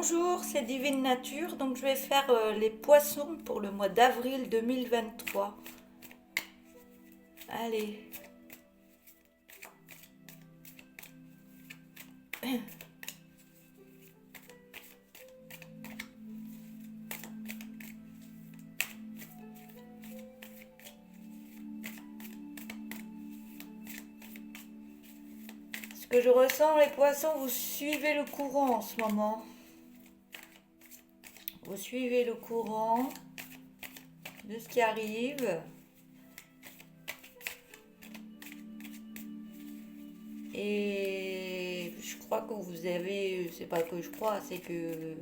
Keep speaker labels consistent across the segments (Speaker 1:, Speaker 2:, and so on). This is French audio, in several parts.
Speaker 1: Bonjour, c'est Divine Nature, donc je vais faire les poissons pour le mois d'avril 2023. Allez. Ce que je ressens, les poissons, vous suivez le courant en ce moment. Vous suivez le courant de ce qui arrive. Et je crois que vous avez, c'est pas que je crois, c'est que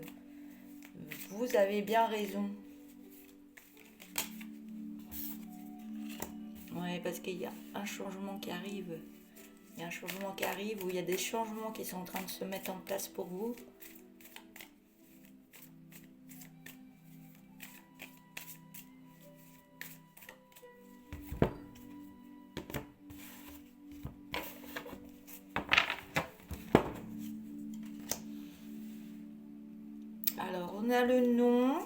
Speaker 1: vous avez bien raison. Ouais, parce qu'il y a un changement qui arrive. Il y a un changement qui arrive, où il y a des changements qui sont en train de se mettre en place pour vous. Alors, on a le nom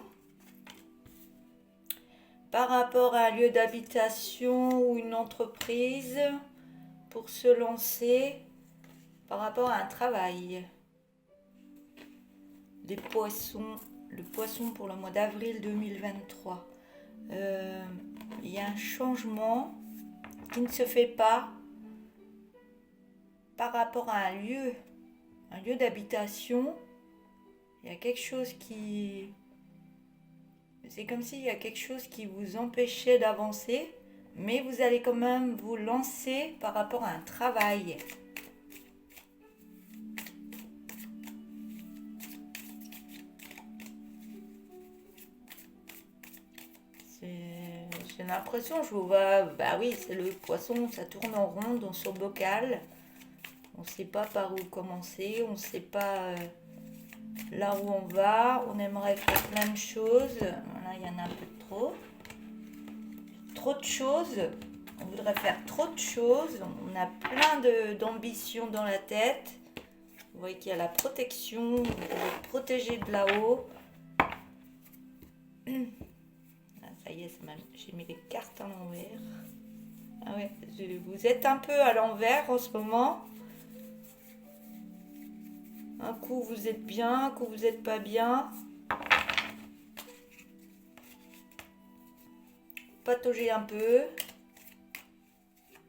Speaker 1: par rapport à un lieu d'habitation ou une entreprise pour se lancer par rapport à un travail. Des poissons, le poisson pour le mois d'avril 2023. Il y a un changement qui ne se fait pas par rapport à un lieu d'habitation. Il y a quelque chose qui... C'est comme s'il y a quelque chose qui vous empêchait d'avancer, mais vous allez quand même vous lancer par rapport à un travail. J'ai l'impression, je vous vois... Bah oui, c'est le poisson, ça tourne en rond dans son bocal. On ne sait pas par où commencer, on ne sait pas... là où on va, on aimerait faire plein de choses. Là, il y en a un peu trop. Trop de choses. On voudrait faire trop de choses. On a plein d'ambitions dans la tête. Vous voyez qu'il y a la protection. Vous devez protéger de là-haut. Ah, ça y est, j'ai mis les cartes à l'envers. Ah ouais, vous êtes un peu à l'envers en ce moment. Un coup vous êtes bien, un coup vous n'êtes pas bien. Patauger un peu.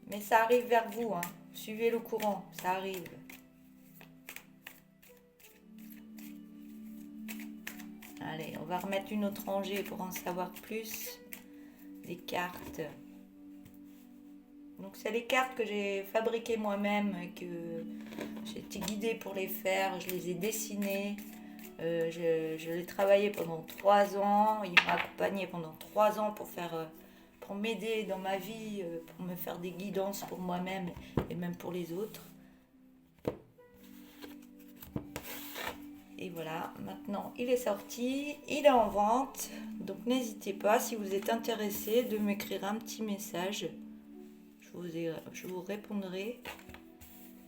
Speaker 1: Mais ça arrive vers vous, hein. Suivez le courant, ça arrive. Allez, on va remettre une autre rangée pour en savoir plus. Des cartes. Donc c'est les cartes que j'ai fabriquées moi-même, que j'ai été guidée pour les faire, je les ai dessinées, je l'ai travaillé pendant 3 ans, il m'a accompagnée pendant 3 ans pour m'aider dans ma vie, pour me faire des guidances pour moi-même et même pour les autres. Et voilà, maintenant il est sorti, il est en vente, donc n'hésitez pas si vous êtes intéressé de m'écrire un petit message. Je vous répondrai.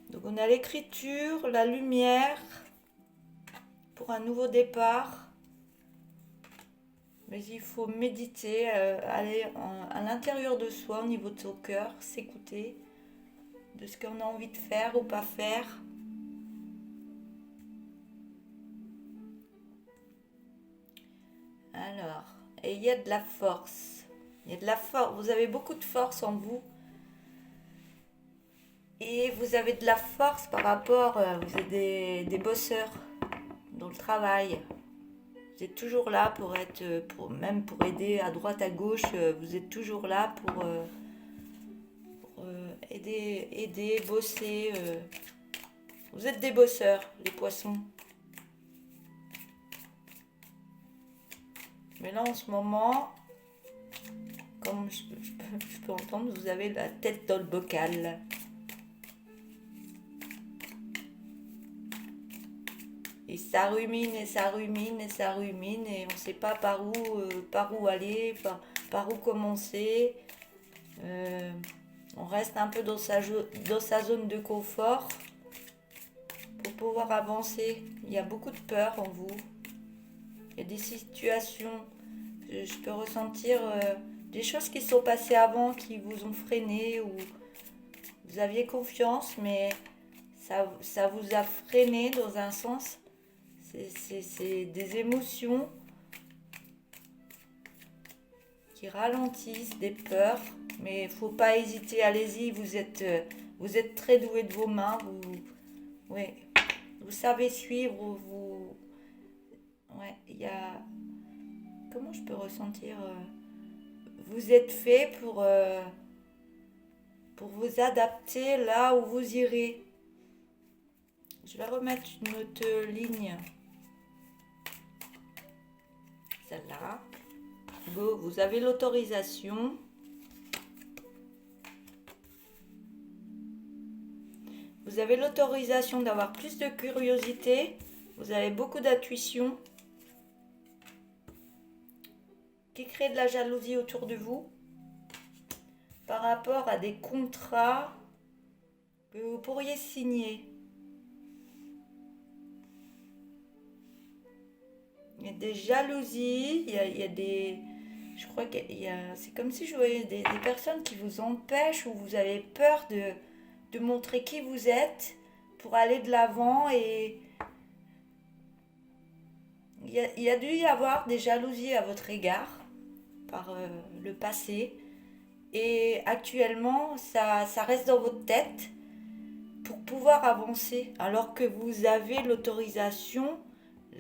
Speaker 1: Donc on a l'écriture, la lumière pour un nouveau départ. Mais il faut méditer, aller à l'intérieur de soi, au niveau de son cœur, s'écouter de ce qu'on a envie de faire ou pas faire. Alors, et il y a de la force. Il y a de la force. Vous avez beaucoup de force en vous. Et vous avez de la force par rapport, vous êtes des bosseurs dans le travail. Vous êtes toujours là même pour aider à droite, à gauche. Vous êtes toujours là pour aider, bosser. Vous êtes des bosseurs, les poissons. Mais là, en ce moment, comme je peux entendre, vous avez la tête dans le bocal. Et ça rumine et ça rumine et ça rumine et on ne sait pas par où aller, par où commencer. On reste un peu dans sa zone de confort pour pouvoir avancer. Il y a beaucoup de peur en vous. Il y a des situations, je peux ressentir des choses qui sont passées avant, qui vous ont freiné, ou vous aviez confiance, mais ça vous a freiné dans un sens. C'est des émotions qui ralentissent, des peurs, mais il ne faut pas hésiter, allez-y, vous êtes très doué de vos mains, ouais, vous savez suivre, ouais, il y a, comment je peux ressentir, vous êtes fait pour vous adapter là où vous irez. Je vais remettre une autre ligne, celle-là. Go, vous avez l'autorisation. Vous avez l'autorisation d'avoir plus de curiosité. Vous avez beaucoup d'intuition qui crée de la jalousie autour de vous par rapport à des contrats que vous pourriez signer. Il y a des jalousies, il y a des... Je crois qu'il y a... C'est comme si je voyais des personnes qui vous empêchent ou vous avez peur de montrer qui vous êtes pour aller de l'avant, et il y a dû y avoir des jalousies à votre égard par le passé, et actuellement ça reste dans votre tête pour pouvoir avancer alors que vous avez l'autorisation,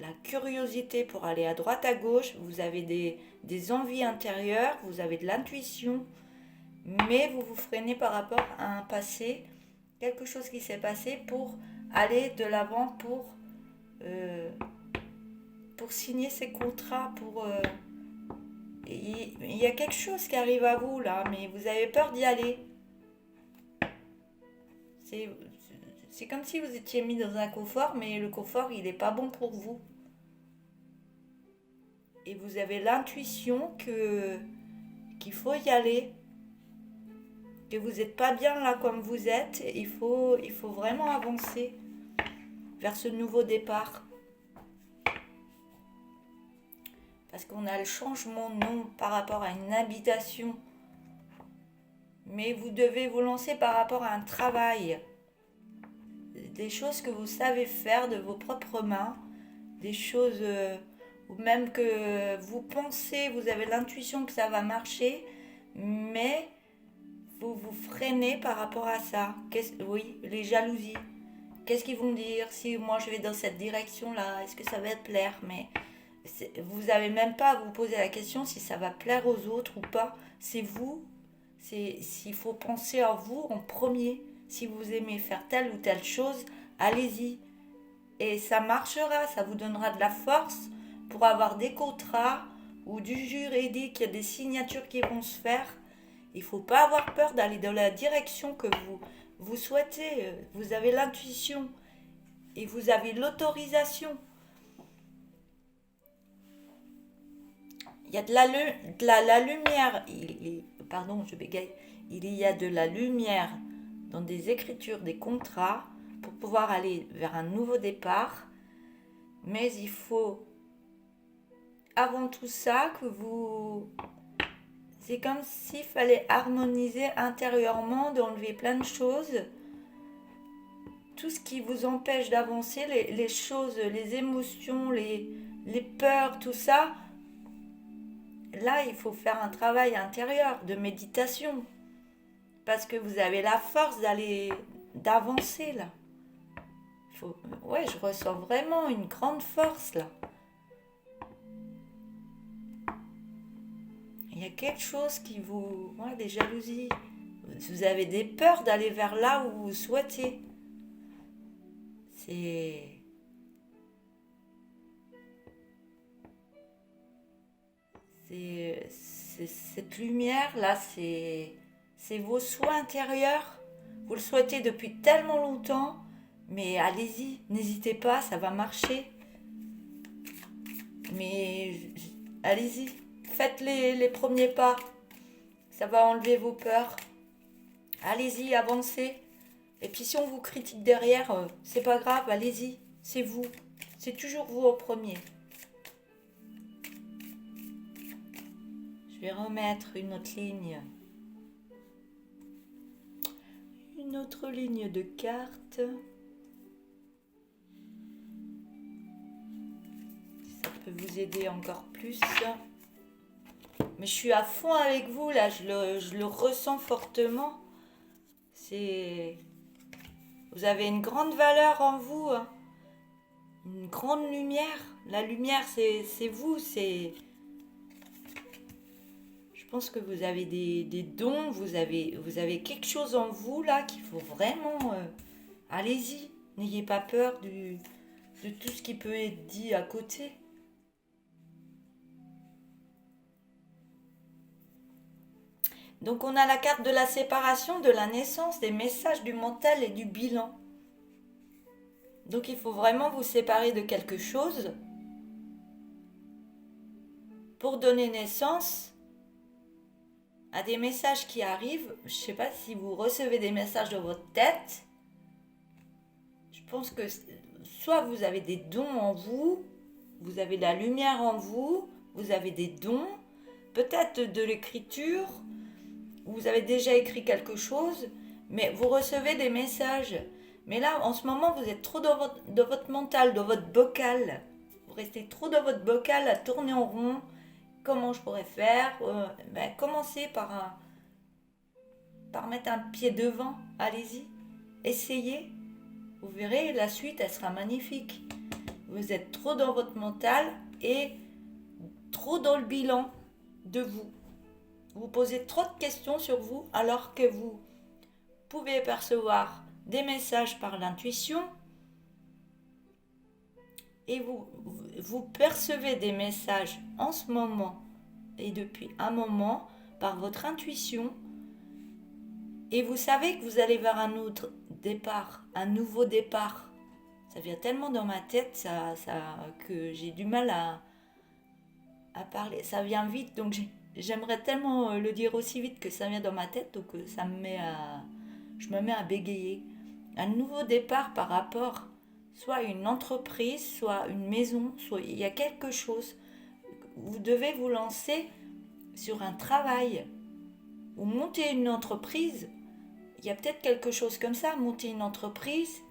Speaker 1: la curiosité pour aller à droite à gauche, vous avez des envies intérieures, vous avez de l'intuition, mais vous vous freinez par rapport à un passé, quelque chose qui s'est passé pour aller de l'avant, pour signer ces contrats, il y a quelque chose qui arrive à vous là, mais vous avez peur d'y aller. C'est comme si vous étiez mis dans un confort, mais le confort il n'est pas bon pour vous. Et vous avez l'intuition qu'il faut y aller, que vous n'êtes pas bien là comme vous êtes, il faut vraiment avancer vers ce nouveau départ. Parce qu'on a le changement de nom par rapport à une habitation, mais vous devez vous lancer par rapport à un travail, des choses que vous savez faire de vos propres mains, des choses ou même que vous pensez, vous avez l'intuition que ça va marcher, mais vous vous freinez par rapport à ça. Oui, les jalousies. Qu'est-ce qu'ils vont dire si moi je vais dans cette direction-là? Est-ce que ça va te plaire? Mais vous n'avez même pas à vous poser la question si ça va plaire aux autres ou pas. C'est vous. S'il faut penser à vous en premier. Si vous aimez faire telle ou telle chose, allez-y. Et ça marchera, ça vous donnera de la force pour avoir des contrats ou du juridique, il y a des signatures qui vont se faire. Il ne faut pas avoir peur d'aller dans la direction que vous souhaitez. Vous avez l'intuition et vous avez l'autorisation. Il y a de la lumière. Pardon, je bégaye. Il y a de la lumière dans des écritures, des contrats pour pouvoir aller vers un nouveau départ. Mais il faut, avant tout ça, que vous... C'est comme s'il fallait harmoniser intérieurement, d'enlever plein de choses. Tout ce qui vous empêche d'avancer, les choses, les émotions, les peurs, tout ça. Là, il faut faire un travail intérieur de méditation. Parce que vous avez la force d'avancer là. Ouais, je ressens vraiment une grande force là. Il y a quelque chose qui vous... Ouais, des jalousies. Vous avez des peurs d'aller vers là où vous souhaitez. Cette lumière là, c'est vos souhaits intérieurs. Vous le souhaitez depuis tellement longtemps, mais allez-y, n'hésitez pas, ça va marcher. Mais allez-y, faites les premiers pas, ça va enlever vos peurs. Allez-y, avancez. Et puis si on vous critique derrière, c'est pas grave, allez-y, c'est vous. C'est toujours vous au premier. Je vais remettre une autre ligne. Une autre ligne de cartes. Ça peut vous aider encore plus. Mais je suis à fond avec vous là, je le ressens fortement. Vous avez une grande valeur en vous, hein. Une grande lumière. La lumière, c'est vous, Je pense que vous avez des dons, vous avez quelque chose en vous là qu'il faut vraiment... allez-y, n'ayez pas peur de tout ce qui peut être dit à côté. Donc on a la carte de la séparation, de la naissance, des messages du mental et du bilan. Donc il faut vraiment vous séparer de quelque chose pour donner naissance à des messages qui arrivent. Je ne sais pas si vous recevez des messages dans votre tête. Je pense que soit vous avez des dons en vous, vous avez de la lumière en vous, vous avez des dons, peut-être de l'écriture, vous avez déjà écrit quelque chose, mais vous recevez des messages. Mais là, en ce moment, vous êtes trop dans votre mental, dans votre bocal. Vous restez trop dans votre bocal à tourner en rond. Comment je pourrais faire commencez par mettre un pied devant. Allez-y, essayez. Vous verrez, la suite, elle sera magnifique. Vous êtes trop dans votre mental et trop dans le bilan de vous. Vous posez trop de questions sur vous alors que vous pouvez percevoir des messages par l'intuition et vous percevez des messages en ce moment et depuis un moment par votre intuition et vous savez que vous allez vers un autre départ, un nouveau départ. Ça vient tellement dans ma tête que j'ai du mal à parler. Ça vient vite, donc j'aimerais tellement le dire aussi vite que ça vient dans ma tête, donc je me mets à bégayer. Un nouveau départ par rapport soit à une entreprise, soit une maison, soit il y a quelque chose. Vous devez vous lancer sur un travail ou monter une entreprise. Il y a peut-être quelque chose comme ça, monter une entreprise,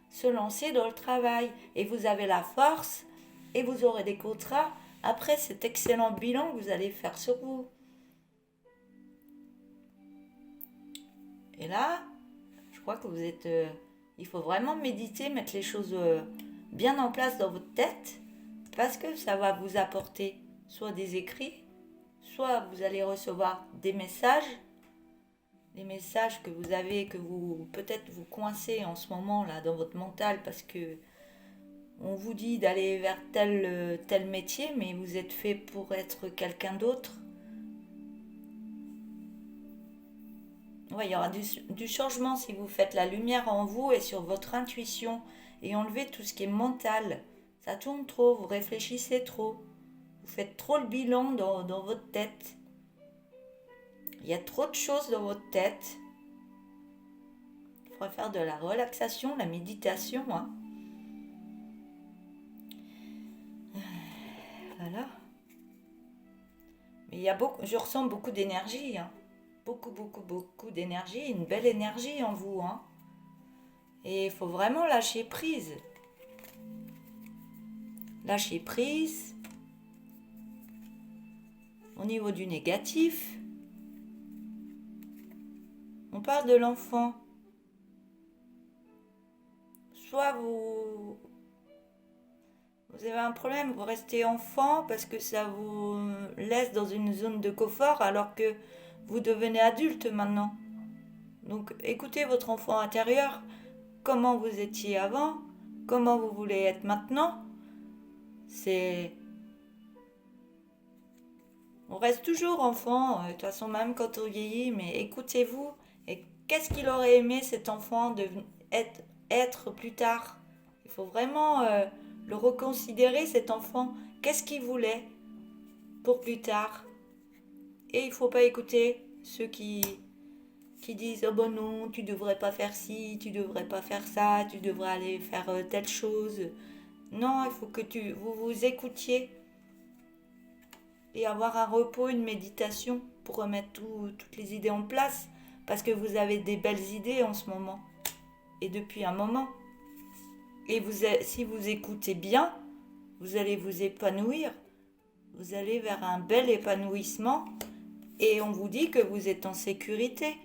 Speaker 1: se lancer dans le travail. Et vous avez la force et vous aurez des contrats après cet excellent bilan que vous allez faire sur vous. Et là, je crois que vous êtes... il faut vraiment méditer, mettre les choses bien en place dans votre tête parce que ça va vous apporter soit des écrits, soit vous allez recevoir des messages que vous avez, que vous peut-être vous coincez en ce moment là dans votre mental parce que on vous dit d'aller vers tel métier, mais vous êtes fait pour être quelqu'un d'autre. Ouais, il y aura du changement si vous faites la lumière en vous et sur votre intuition et enlevez tout ce qui est mental. Ça tourne trop, vous réfléchissez trop. Vous faites trop le bilan dans votre tête. Il y a trop de choses dans votre tête. Il faudrait faire de la relaxation, la méditation. Hein. Voilà. Mais je ressens beaucoup d'énergie. Hein. Beaucoup d'énergie. Une belle énergie en vous. Hein. Et il faut vraiment lâcher prise. Lâcher prise. Au niveau du négatif. On parle de l'enfant. Soit vous avez un problème, vous restez enfant parce que ça vous laisse dans une zone de confort alors que vous devenez adulte maintenant. Donc écoutez votre enfant intérieur, comment vous étiez avant, comment vous voulez être maintenant. On reste toujours enfant, de toute façon même quand on vieillit, mais écoutez-vous. Et qu'est-ce qu'il aurait aimé cet enfant être plus tard? Il faut vraiment le reconsidérer cet enfant. Qu'est-ce qu'il voulait pour plus tard? Et il ne faut pas écouter ceux qui qui disent oh ben non, tu devrais pas faire ci, tu devrais pas faire ça, tu devrais aller faire telle chose. Non, il faut que vous vous écoutiez et avoir un repos, une méditation pour remettre toutes les idées en place parce que vous avez des belles idées en ce moment et depuis un moment. Et si vous écoutez bien, vous allez vous épanouir, vous allez vers un bel épanouissement et on vous dit que vous êtes en sécurité.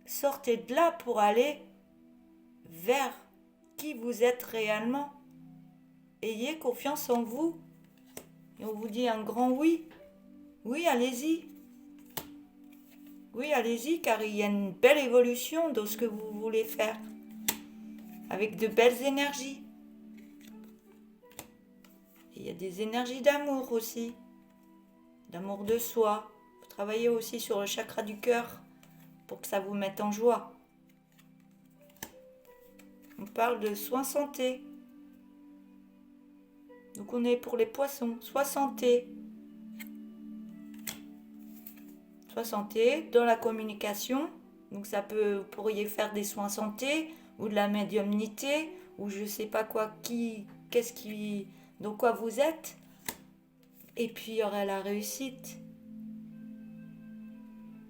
Speaker 1: Sortez de là pour aller vers qui vous êtes réellement. Ayez confiance en vous. Et on vous dit un grand oui. Oui, allez-y. Oui, allez-y, car il y a une belle évolution dans ce que vous voulez faire. Avec de belles énergies. Et il y a des énergies d'amour aussi. D'amour de soi. Vous travaillez aussi sur le chakra du cœur pour que ça vous mette en joie. On parle de soins santé. Donc on est pour les poissons. Soins santé. Soins santé dans la communication. Donc ça peut, vous pourriez faire des soins santé ou de la médiumnité ou je sais pas quoi, dans quoi vous êtes. Et puis il y aura la réussite.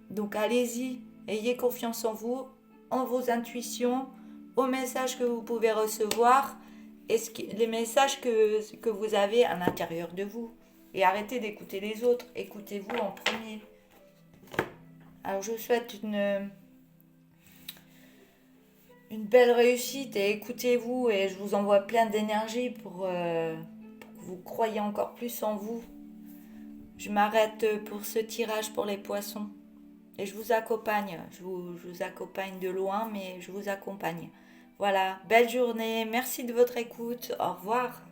Speaker 1: Donc allez-y, ayez confiance en vous, en vos intuitions, aux messages que vous pouvez recevoir et les messages que vous avez à l'intérieur de vous. Et arrêtez d'écouter les autres, écoutez-vous en premier. Alors je vous souhaite une belle réussite et écoutez-vous et je vous envoie plein d'énergie pour que vous croyiez encore plus en vous. Je m'arrête pour ce tirage pour les poissons et je vous accompagne. Je vous accompagne de loin mais je vous accompagne. Voilà, belle journée, merci de votre écoute, au revoir.